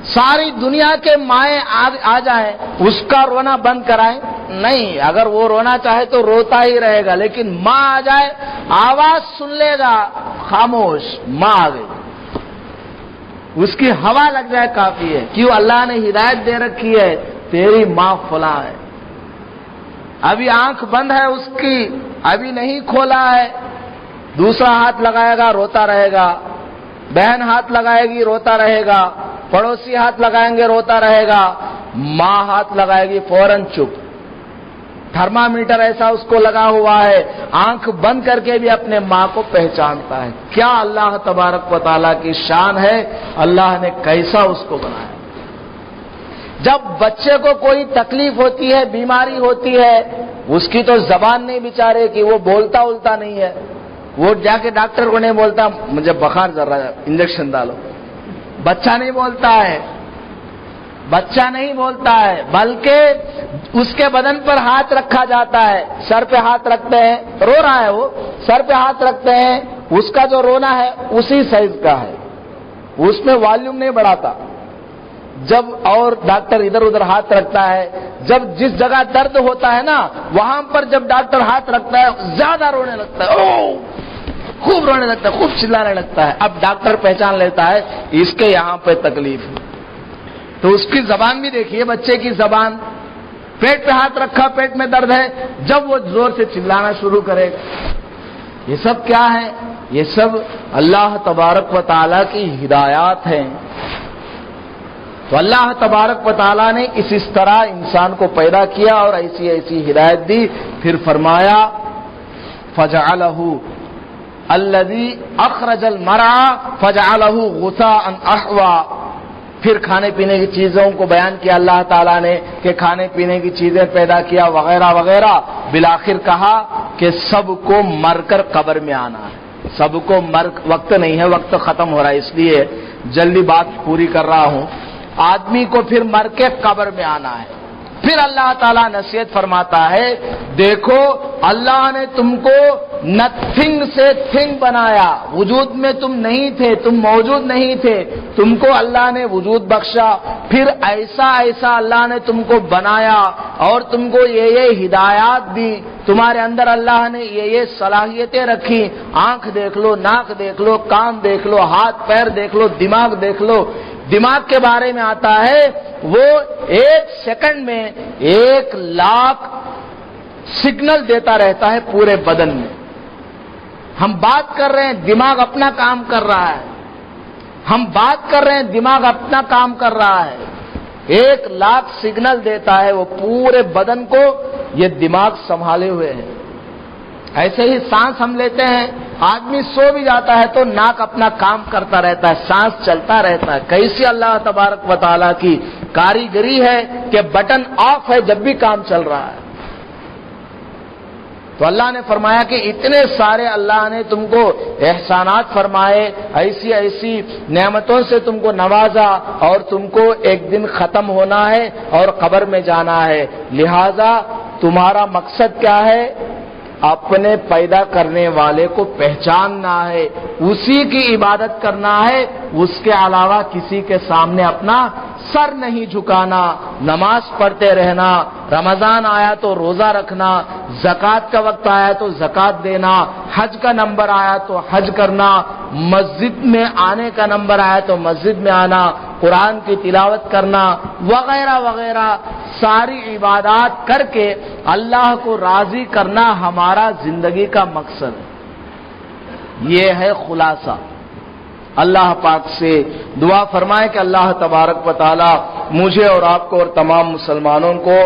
ساری دنیا کے مائیں آ جائیں، اس کا رونا بند کرائیں؟ نہیں، اگر وہ رونا چاہے تو روتا ہی رہے گا، لیکن ماں آ جائے، آواز سن لے گا، خاموش، ماں آ گئی، اس کی ہوا لگ جائے کافی ہے۔ کیوں؟ اللہ نے ہدایت دے رکھی ہے، تیری ماں فلاں ہے، ابھی آنکھ بند ہے اس کی، ابھی نہیں کھولا ہے، دوسرا ہاتھ لگائے گا، روتا رہے گا، بہن ہاتھ لگائے گی، روتا رہے گا، پڑوسی ہاتھ لگائیں گے، روتا رہے گا، ماں ہاتھ لگائے گی، فوراً چپ۔ تھرمامیٹر ایسا اس کو لگا ہوا ہے، آنکھ بند کر کے بھی اپنے ماں کو پہچانتا ہے۔ کیا اللہ تبارک و تعالیٰ کی شان ہے، اللہ نے کیسا اس کو بنایا۔ جب بچے کو کوئی تکلیف ہوتی ہے، بیماری ہوتی ہے، اس کی تو زبان نہیں بیچارے کی، وہ بولتا نہیں ہے، وہ جا کے ڈاکٹر کو نہیں بولتا مجھے بخار ذرا انجیکشن ڈالو، بچہ نہیں بولتا ہے، بچہ نہیں بولتا ہے، بلکہ اس کے بدن پر ہاتھ رکھا جاتا ہے، سر پہ ہاتھ رکھتے ہیں، رو رہا ہے وہ، سر پہ ہاتھ رکھتے ہیں، اس کا جو رونا ہے اسی سائز کا ہے، اس میں والیوم نہیں بڑھاتا۔ جب اور ڈاکٹر ادھر ادھر ہاتھ رکھتا ہے، جب جس جگہ درد ہوتا ہے نا، وہاں پر جب ڈاکٹر ہاتھ رکھتا ہے زیادہ رونے لگتا ہے، خوب رونے لگتا ہے، خوب چلانے لگتا ہے۔ اب ڈاکٹر پہچان لیتا ہے اس کے یہاں پہ تکلیف ہے، تو اس کی زبان بھی دیکھیے، بچے کی زبان، پیٹ پہ ہاتھ رکھا، پیٹ میں درد ہے، جب وہ زور سے چلانا شروع کرے گا۔ یہ سب کیا ہے؟ یہ سب اللہ تبارک و تعالیٰ کی ہدایات ہیں۔ تو اللہ تبارک و تعالیٰ نے اس طرح انسان کو پیدا کیا اور ایسی ایسی ہدایت دی. پھر فرمایا فجعلہ الذی اخرج المرعى فجعلہ غثاء احوا. پھر کھانے پینے کی چیزوں کو بیان کیا اللہ تعالیٰ نے کہ کھانے پینے کی چیزیں پیدا کیا وغیرہ وغیرہ. بالآخر کہا کہ سب کو مر کر قبر میں آنا ہے. سب کو وقت نہیں ہے، وقت ختم ہو رہا ہے، اس لیے جلدی بات پوری کر رہا ہوں. آدمی کو پھر مر کے قبر میں آنا ہے. پھر اللہ تعالیٰ نصیحت فرماتا ہے دیکھو اللہ نے تم کو نتھنگ سے تھنگ بنایا. وجود میں تم نہیں تھے، تم موجود نہیں تھے، تم کو اللہ نے وجود بخشا. پھر ایسا ایسا اللہ نے تم کو بنایا اور تم کو یہ ہدایات دی. تمہارے اندر اللہ نے یہ صلاحیتیں رکھی. آنکھ دیکھ لو، ناک دیکھ لو، کان دیکھ لو، ہاتھ پیر دیکھ لو، دماغ دیکھ لو. دماغ کے بارے میں آتا ہے وہ 1 سیکنڈ میں 1,00,000 سگنل دیتا رہتا ہے پورے بدن میں. ہم بات کر رہے ہیں دماغ اپنا کام کر رہا ہے. ہم بات کر رہے ہیں دماغ اپنا کام کر رہا ہے. 1,00,000 سگنل دیتا ہے وہ پورے بدن کو. یہ دماغ سنبھالے ہوئے ہے. ایسے ہی سانس ہم لیتے ہیں. آدمی سو بھی جاتا ہے تو ناک اپنا کام کرتا رہتا ہے، سانس چلتا رہتا ہے. کیسی اللہ تبارک و تعالیٰ کی کاریگری ہے کہ بٹن آف ہے جب بھی کام چل رہا ہے. تو اللہ نے فرمایا کہ اتنے سارے اللہ نے تم کو احسانات فرمائے، ایسی ایسی نعمتوں سے تم کو نوازا، اور تم کو ایک دن ختم ہونا ہے اور قبر میں جانا ہے. لہذا تمہارا مقصد کیا ہے؟ اپنے پیدا کرنے والے کو پہچاننا ہے، اسی کی عبادت کرنا ہے. اس کے علاوہ کسی کے سامنے اپنا سر نہیں جھکانا. نماز پڑھتے رہنا، رمضان آیا تو روزہ رکھنا، زکوٰۃ کا وقت آیا تو زکوٰۃ دینا، حج کا نمبر آیا تو حج کرنا، مسجد میں آنے کا نمبر آیا تو مسجد میں آنا، قرآن کی تلاوت کرنا وغیرہ وغیرہ. ساری عبادات کر کے اللہ کو راضی کرنا ہمارا زندگی کا مقصد ہے. یہ ہے خلاصہ. اللہ پاک سے دعا فرمائے کہ اللہ تبارک و تعالی مجھے اور آپ کو اور تمام مسلمانوں کو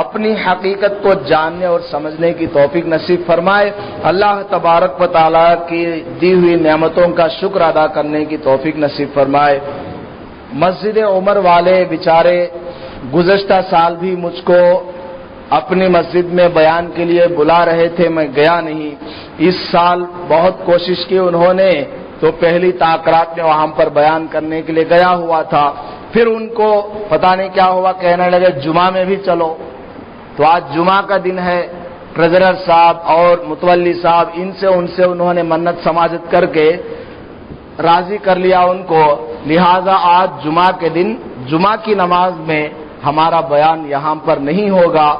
اپنی حقیقت کو جاننے اور سمجھنے کی توفیق نصیب فرمائے. اللہ تبارک و تعالی کی دی ہوئی نعمتوں کا شکر ادا کرنے کی توفیق نصیب فرمائے. مسجد عمر والے بیچارے گزشتہ سال بھی مجھ کو اپنی مسجد میں بیان کے لیے بلا رہے تھے، میں گیا نہیں. اس سال بہت کوشش کی انہوں نے، تو پہلی تاکرات میں وہاں پر بیان کرنے کے لیے گیا ہوا تھا. پھر ان کو پتہ نہیں کیا ہوا، کہنے لگے جمعہ میں بھی چلو. تو آج جمعہ کا دن ہے. ٹریزرر صاحب اور متولی صاحب ان سے انہوں نے منت سماجت کر کے راضی کر لیا ان کو. لہذا آج جمعہ کے دن جمعہ کی نماز میں ہمارا بیان یہاں پر نہیں ہوگا،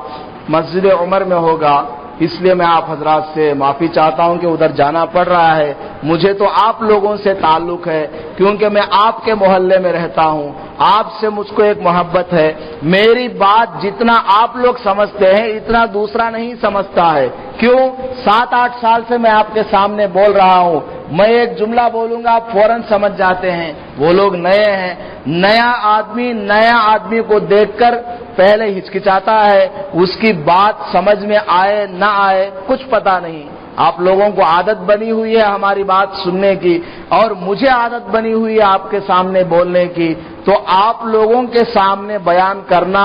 مسجد عمر میں ہوگا. اس لیے میں آپ حضرات سے معافی چاہتا ہوں کہ ادھر جانا پڑ رہا ہے. مجھے تو آپ لوگوں سے تعلق ہے کیونکہ میں آپ کے محلے میں رہتا ہوں. آپ سے مجھ کو ایک محبت ہے. میری بات جتنا آپ لوگ سمجھتے ہیں اتنا دوسرا نہیں سمجھتا ہے. کیوں؟ 7-8 سال سے میں آپ کے سامنے بول رہا ہوں. میں ایک جملہ بولوں گا آپ فوراً سمجھ جاتے ہیں. وہ لوگ نئے ہیں. نیا آدمی کو دیکھ کر پہلے ہچکچاتا ہے. اس کی بات سمجھ میں آئے نہ آئے کچھ پتا نہیں. آپ لوگوں کو عادت بنی ہوئی ہے ہماری بات سننے کی، اور مجھے عادت بنی ہوئی ہے آپ کے سامنے بولنے کی. تو آپ لوگوں کے سامنے بیان کرنا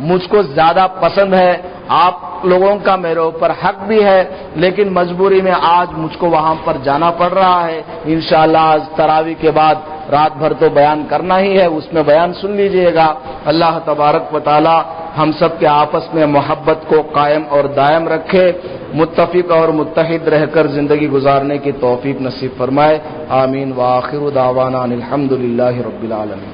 مجھ کو زیادہ پسند ہے. آپ لوگوں کا میرے اوپر حق بھی ہے، لیکن مجبوری میں آج مجھ کو وہاں پر جانا پڑ رہا ہے. انشاءاللہ آج تراویح کے بعد رات بھر تو بیان کرنا ہی ہے، اس میں بیان سن لیجئے گا. اللہ تبارک و تعالی ہم سب کے آپس میں محبت کو قائم اور دائم رکھے، متفق اور متحد رہ کر زندگی گزارنے کی توفیق نصیب فرمائے. آمین. وآخر دعوانا ان الحمد للہ رب العالمین.